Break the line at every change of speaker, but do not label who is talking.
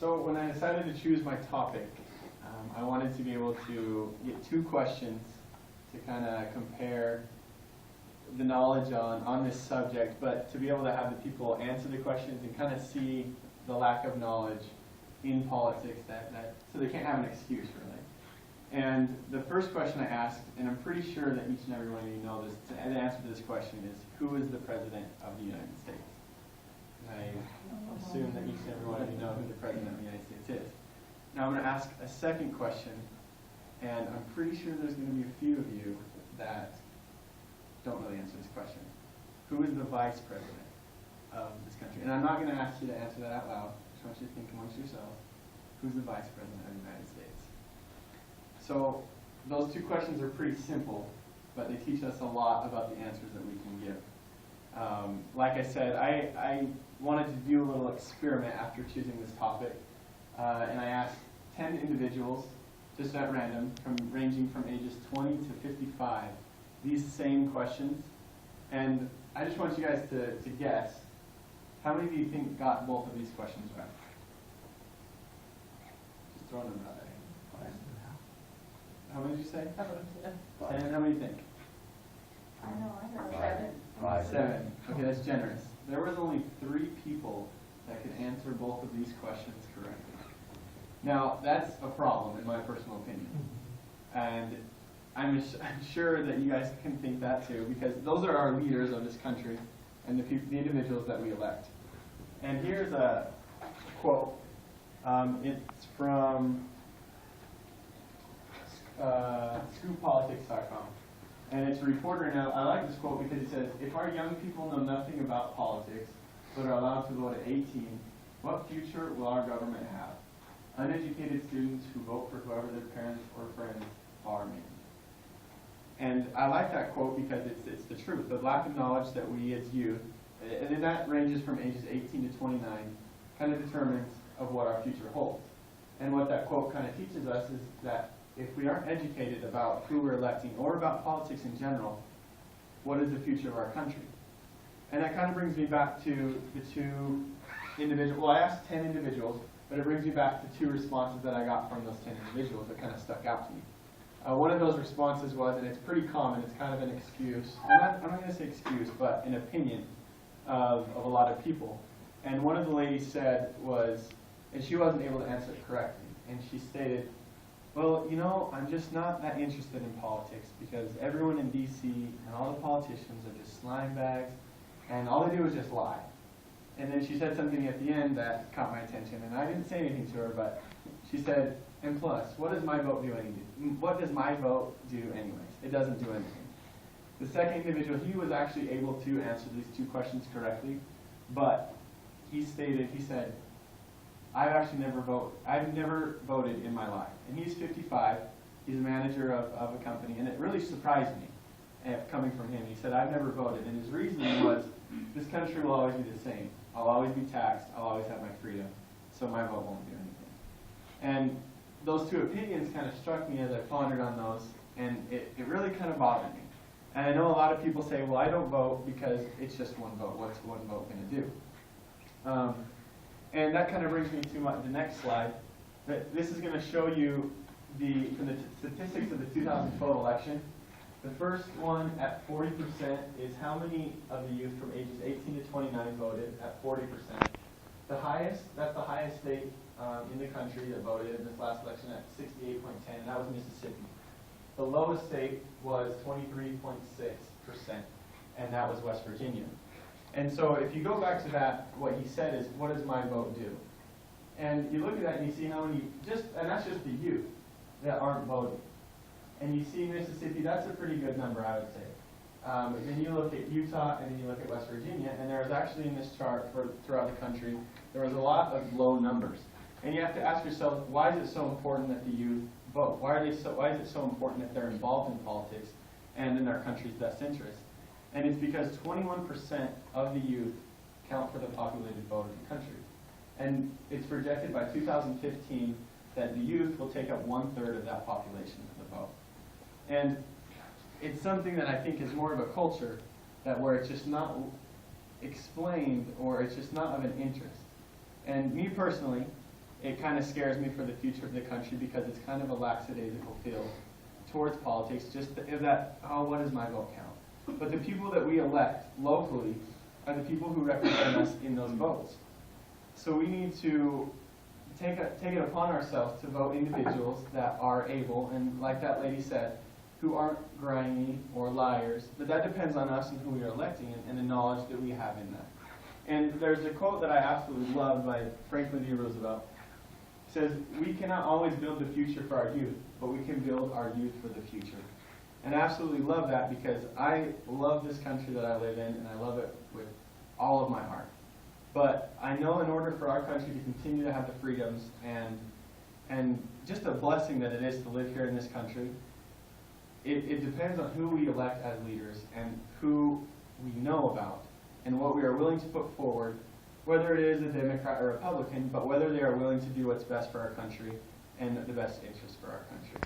So when I decided to choose my topic, I wanted to be able to get two questions to kind of compare the knowledge on this subject, but to be able to have the people answer the questions and kind of see the lack of knowledge in politics so they can't have an excuse, really. And the first question I asked, and I'm pretty sure that each and every one of you know this, the answer to this question is, who is the President of the United States? And I assume that each and every one of you know who the President of the United States is. Now I'm going to ask a second question, and I'm pretty sure there's going to be a few of you that don't really answer this question. Who is the Vice President of this country? And I'm not going to ask you to answer that out loud. I just want you to think amongst yourselves. Who's the Vice President of the United States? So those two questions are pretty simple, but they teach us a lot about the answers that we can give. Like I said, I wanted to do a little experiment after choosing this topic, and I asked 10 individuals, just at random, ranging from ages 20 to 55, these same questions. And I just want you guys to guess, how many do you think got both of these questions right? Just throwing them out there. How many did you say? 10. How many do you think?
I know.
7. Okay, that's generous. There was only 3 people that could answer both of these questions correctly. Now, that's a problem in my personal opinion. And I'm sure that you guys can think that too, because those are our leaders of this country and the individuals that we elect. And here's a quote. It's from scooppolitics.com. And it's a reporter, and I like this quote because he says, if our young people know nothing about politics, but are allowed to vote at 18, what future will our government have? Uneducated students who vote for whoever their parents or friends are, maybe. And I like that quote because it's the truth. The lack of knowledge that we as youth, and that ranges from ages 18 to 29, kind of determines of what our future holds. And what that quote kind of teaches us is that if we aren't educated about who we're electing or about politics in general, what is the future of our country? And that kind of brings me back to the 2 individuals. Well, I asked 10 individuals, but it brings me back to 2 responses that I got from those 10 individuals that kind of stuck out to me. One of those responses was, and it's pretty common, it's kind of an excuse. I'm not going to say excuse, but an opinion of a lot of people. And one of the ladies said was, and she wasn't able to answer it correctly, and she stated, well, you know, I'm just not that interested in politics because everyone in D.C. and all the politicians are just slime bags, and all they do is just lie. And then she said something at the end that caught my attention, and I didn't say anything to her, but she said, and plus, what does my vote do anything? What does my vote do anyways? It doesn't do anything. The second individual, he was actually able to answer these 2 questions correctly, but he said, I've never voted in my life. And he's 55, he's a manager of a company, and it really surprised me coming from him. He said, I've never voted, and his reasoning was, this country will always be the same. I'll always be taxed, I'll always have my freedom, so my vote won't do anything. And those 2 opinions kind of struck me as I pondered on those, and it really kind of bothered me. And I know a lot of people say, well, I don't vote because it's just one vote. What's one vote going to do? And that kind of brings me to the next slide. This is going to show you from the statistics of the 2012 election. The first one at 40% is how many of the youth from ages 18 to 29 voted at 40%. That's the highest state in the country that voted in this last election at 68.10, and that was Mississippi. The lowest state was 23.6%, and that was West Virginia. And so if you go back to that, what he said is, what does my vote do? And you look at that and you see how many, and that's just the youth that aren't voting. And you see Mississippi, that's a pretty good number, I would say. Then you look at Utah, and then you look at West Virginia, and there was actually in this chart throughout the country, there was a lot of low numbers. And you have to ask yourself, why is it so important that the youth vote? Why is it so important that they're involved in politics and in our country's best interest? And it's because 21% of the youth count for the populated vote of the country. And it's projected by 2015 that the youth will take up 1/3 of that population of the vote. And it's something that I think is more of a culture where it's just not explained or it's just not of an interest. And me personally, it kind of scares me for the future of the country because it's kind of a lackadaisical feel towards politics, just that, oh, what does my vote count? But the people that we elect locally are the people who represent us in those votes. So we need to take it upon ourselves to vote individuals that are able, and like that lady said, who aren't grimy or liars, but that depends on us and who we are electing and the knowledge that we have in that. And there's a quote that I absolutely love by Franklin D. Roosevelt. It says, "We cannot always build the future for our youth, but we can build our youth for the future." And I absolutely love that because I love this country that I live in, and I love it with all of my heart. But I know in order for our country to continue to have the freedoms and just a blessing that it is to live here in this country, it depends on who we elect as leaders and who we know about and what we are willing to put forward, whether it is a Democrat or Republican, but whether they are willing to do what's best for our country and the best interest for our country.